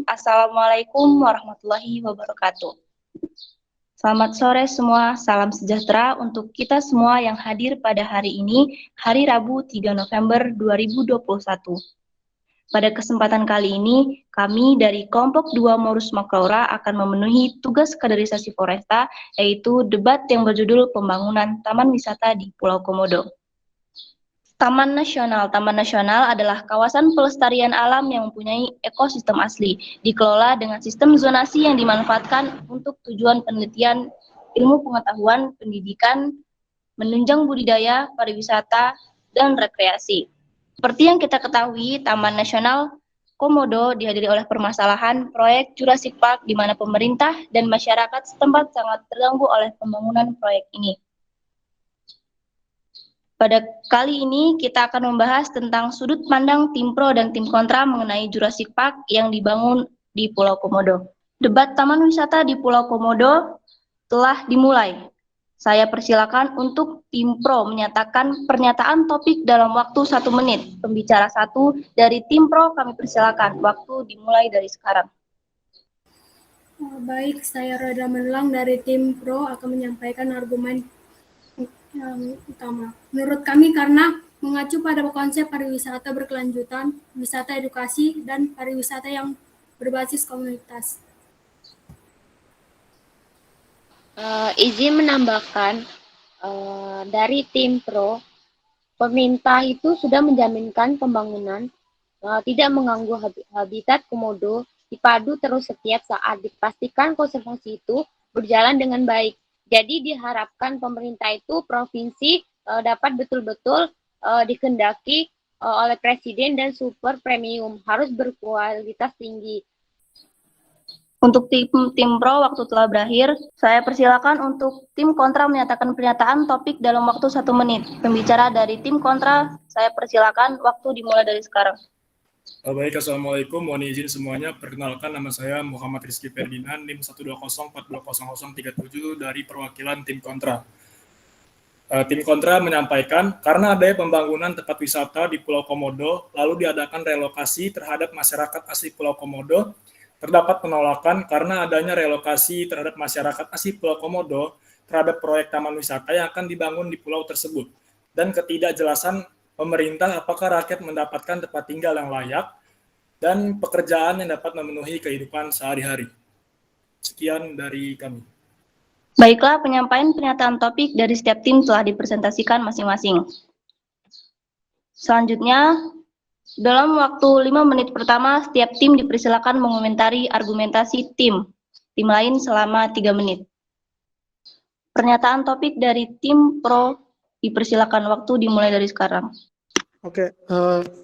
Assalamualaikum warahmatullahi wabarakatuh. Selamat sore semua, salam sejahtera untuk kita semua yang hadir pada hari ini, hari Rabu 3 November 2021. Pada kesempatan kali ini, kami dari kelompok 2 Morus Maklaura akan memenuhi tugas kaderisasi Foresta, yaitu debat yang berjudul Pembangunan Taman Wisata di Pulau Komodo. Taman Nasional adalah kawasan pelestarian alam yang mempunyai ekosistem asli, dikelola dengan sistem zonasi yang dimanfaatkan untuk tujuan penelitian, ilmu pengetahuan, pendidikan, menunjang budidaya, pariwisata, dan rekreasi. Seperti yang kita ketahui, Taman Nasional Komodo dihadiri oleh permasalahan proyek Jurassic Park di mana pemerintah dan masyarakat setempat sangat terganggu oleh pembangunan proyek ini. Pada kali ini kita akan membahas tentang sudut pandang tim pro dan tim kontra mengenai Jurassic Park yang dibangun di Pulau Komodo. Debat Taman Wisata di Pulau Komodo telah dimulai. Saya persilakan untuk tim pro menyatakan pernyataan topik dalam waktu 1 menit. Pembicara 1 dari tim pro kami persilakan. Waktu dimulai dari sekarang. Baik, saya Roda Menelang dari tim pro akan menyampaikan argumen yang utama. Menurut kami karena mengacu pada konsep pariwisata berkelanjutan, wisata edukasi, dan pariwisata yang berbasis komunitas. Izin menambahkan dari tim pro, pemerintah itu sudah menjaminkan pembangunan tidak mengganggu habitat komodo dipadu terus setiap saat, dipastikan konservasi itu berjalan dengan baik. Jadi diharapkan pemerintah itu provinsi dapat betul-betul dikendaki oleh presiden dan super premium, harus berkualitas tinggi. Untuk tim pro, waktu telah berakhir. Saya persilakan untuk tim kontra menyatakan pernyataan topik dalam waktu 1 menit. Pembicara dari tim kontra, saya persilakan, waktu dimulai dari sekarang. Baik, Assalamualaikum. Mohon izin semuanya. Perkenalkan, nama saya Muhammad Rizky Ferdinand, NIM 120420037 dari perwakilan tim kontra. Tim kontra menyampaikan, karena adanya pembangunan tempat wisata di Pulau Komodo, lalu diadakan relokasi terhadap masyarakat asli Pulau Komodo, terdapat penolakan karena adanya relokasi terhadap masyarakat asli Pulau Komodo terhadap proyek taman wisata yang akan dibangun di pulau tersebut, dan ketidakjelasan pemerintah apakah rakyat mendapatkan tempat tinggal yang layak dan pekerjaan yang dapat memenuhi kehidupan sehari-hari. Sekian dari kami. Baiklah, penyampaian pernyataan topik dari setiap tim telah dipresentasikan masing-masing. Selanjutnya, dalam waktu 5 menit pertama, setiap tim dipersilakan mengomentari argumentasi tim lain selama 3 menit. Pernyataan topik dari tim pro dipersilakan, waktu dimulai dari sekarang. Oke,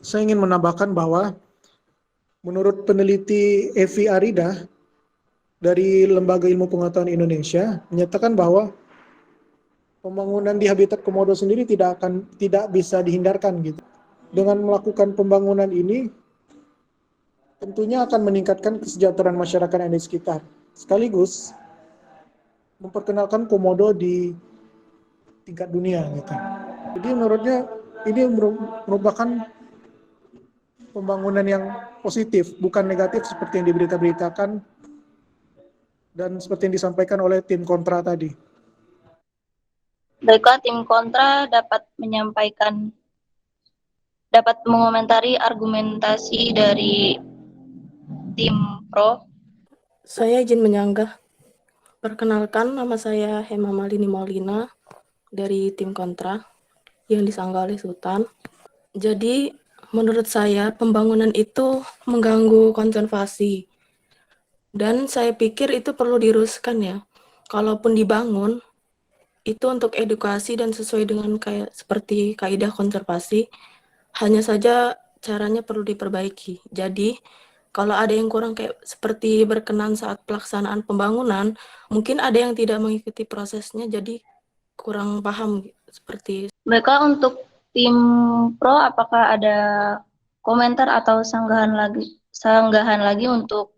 saya ingin menambahkan bahwa menurut peneliti Evi Arida dari Lembaga Ilmu Pengetahuan Indonesia menyatakan bahwa pembangunan di habitat komodo sendiri tidak bisa dihindarkan gitu. Dengan melakukan pembangunan ini tentunya akan meningkatkan kesejahteraan masyarakat yang ada di sekitar. Sekaligus memperkenalkan komodo di tingkat dunia gitu. Jadi menurutnya ini merupakan pembangunan yang positif, bukan negatif seperti yang diberita-beritakan dan seperti yang disampaikan oleh tim kontra tadi. Baiklah, tim kontra dapat mengomentari argumentasi dari tim pro. Saya izin menyanggah. Perkenalkan, nama saya Hema Malini Maulina dari tim kontra yang disanggah oleh Sultan. Jadi, menurut saya pembangunan itu mengganggu konservasi. Dan saya pikir itu perlu diruskan ya. Kalaupun dibangun, itu untuk edukasi dan sesuai dengan seperti kaidah konservasi, hanya saja caranya perlu diperbaiki. Jadi, kalau ada yang kurang seperti berkenan saat pelaksanaan pembangunan, mungkin ada yang tidak mengikuti prosesnya, jadi kurang paham seperti. Baiklah, untuk tim pro, apakah ada komentar atau sanggahan lagi untuk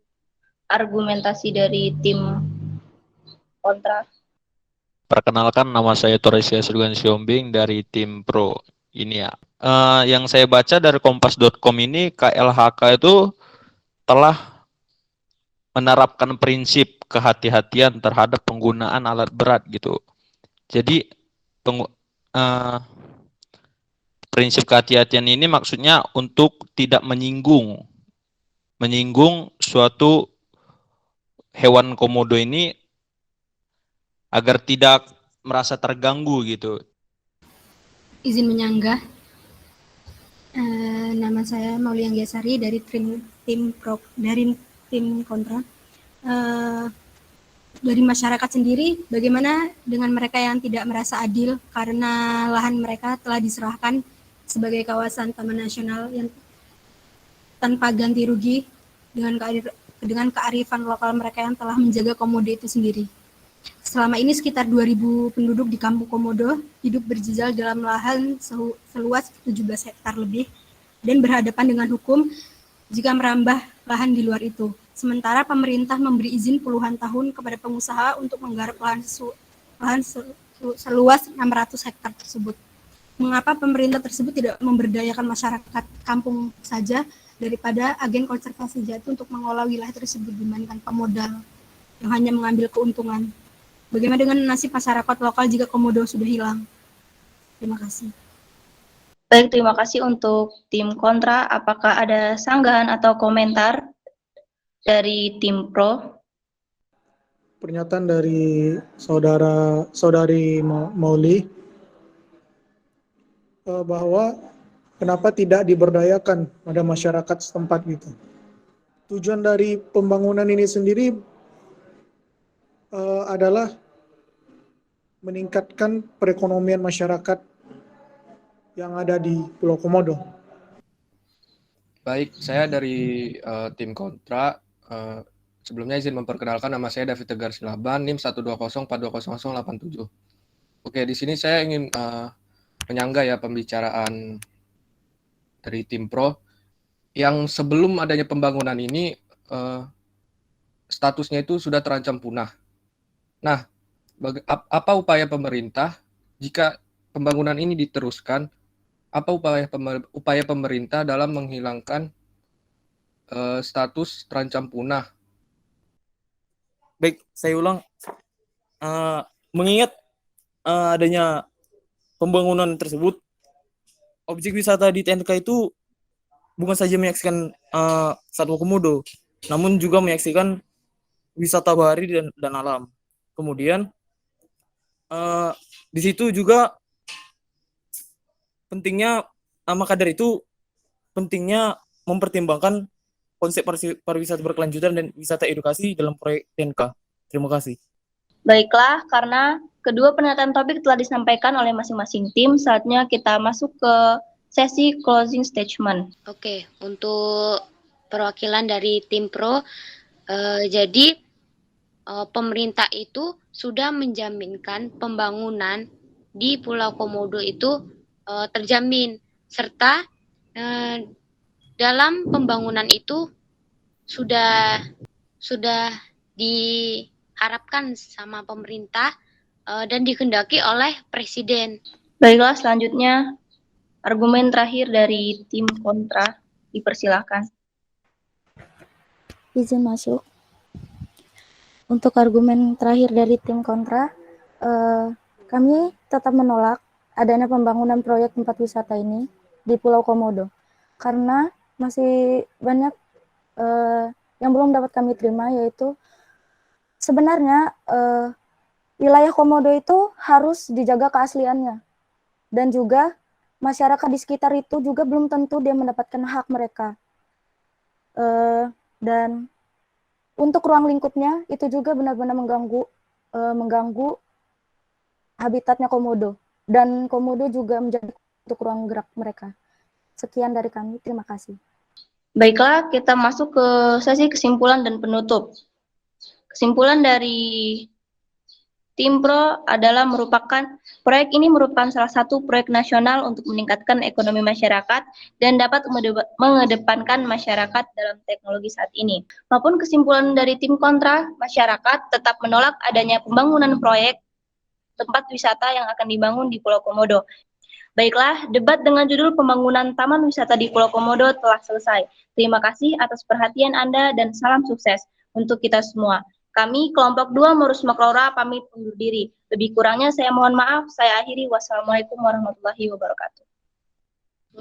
argumentasi dari tim kontra? Perkenalkan, nama saya Toresia Surgan Siombing dari tim pro. Ini ya, yang saya baca dari kompas.com ini, KLHK itu telah menerapkan prinsip kehati-hatian terhadap penggunaan alat berat gitu. Jadi prinsip kehati-hatian ini maksudnya untuk tidak menyinggung suatu hewan komodo ini agar tidak merasa terganggu gitu. Izin menyanggah. Nama saya Maulia Anggiasari dari tim kontra. Dari masyarakat sendiri, bagaimana dengan mereka yang tidak merasa adil karena lahan mereka telah diserahkan sebagai kawasan taman nasional yang tanpa ganti rugi dengan kearifan lokal mereka yang telah menjaga komodo itu sendiri. Selama ini sekitar 2.000 penduduk di Kampung Komodo hidup berjejal dalam lahan seluas 17 hektar lebih dan berhadapan dengan hukum jika merambah lahan di luar itu. Sementara pemerintah memberi izin puluhan tahun kepada pengusaha untuk menggarap lahan seluas 600 hektar tersebut. Mengapa pemerintah tersebut tidak memberdayakan masyarakat kampung saja daripada agen konservasi jati untuk mengolah wilayah tersebut dibandingkan pemodal yang hanya mengambil keuntungan? Bagaimana dengan nasib masyarakat lokal jika komodo sudah hilang? Terima kasih. Baik, terima kasih untuk tim kontra. Apakah ada sanggahan atau komentar dari tim pro? Pernyataan dari saudari Mauli bahwa kenapa tidak diberdayakan pada masyarakat setempat gitu. Tujuan dari pembangunan ini sendiri adalah meningkatkan perekonomian masyarakat yang ada di Pulau Komodo. Baik, saya dari tim kontra. Sebelumnya izin memperkenalkan, nama saya David Tegar Silaban, NIM 120420087. Oke, di sini saya ingin menyanggah ya pembicaraan dari tim pro yang sebelum adanya pembangunan ini statusnya itu sudah terancam punah. Nah, apa upaya pemerintah jika pembangunan ini diteruskan? Apa upaya pemerintah dalam menghilangkan status terancam punah? Baik, saya ulang. Mengingat adanya pembangunan tersebut, objek wisata di TNK itu bukan saja menyaksikan satwa komodo, namun juga menyaksikan wisata bahari dan alam. Kemudian di situ juga pentingnya, maka dari itu pentingnya mempertimbangkan konsep pariwisata berkelanjutan dan wisata edukasi dalam proyek TNK. Terima kasih. Baiklah, karena kedua pernyataan topik telah disampaikan oleh masing-masing tim, saatnya kita masuk ke sesi closing statement. Oke, untuk perwakilan dari tim pro, jadi pemerintah itu sudah menjaminkan pembangunan di Pulau Komodo itu terjamin, serta dalam pembangunan itu sudah diharapkan sama pemerintah dan dikehendaki oleh Presiden. Baiklah, selanjutnya argumen terakhir dari tim kontra, dipersilahkan. Izin masuk. Untuk argumen terakhir dari tim kontra, kami tetap menolak adanya pembangunan proyek tempat wisata ini di Pulau Komodo karena masih banyak yang belum dapat kami terima, yaitu sebenarnya wilayah Komodo itu harus dijaga keasliannya, dan juga masyarakat di sekitar itu juga belum tentu dia mendapatkan hak mereka. Dan untuk ruang lingkupnya itu juga benar-benar mengganggu habitatnya Komodo, dan Komodo juga menjadi untuk ruang gerak mereka. Sekian dari kami, terima kasih. Baiklah, kita masuk ke sesi kesimpulan dan penutup. Kesimpulan dari tim pro adalah proyek ini merupakan salah satu proyek nasional untuk meningkatkan ekonomi masyarakat dan dapat mengedepankan masyarakat dalam teknologi saat ini. Maupun kesimpulan dari tim kontra, masyarakat tetap menolak adanya pembangunan proyek tempat wisata yang akan dibangun di Pulau Komodo. Baiklah, debat dengan judul pembangunan Taman Wisata di Pulau Komodo telah selesai. Terima kasih atas perhatian Anda dan salam sukses. untuk kita semua. Kami kelompok 2 Merusma Kelora pamit undur diri. Lebih kurangnya saya mohon maaf. Saya akhiri. Wassalamualaikum warahmatullahi wabarakatuh.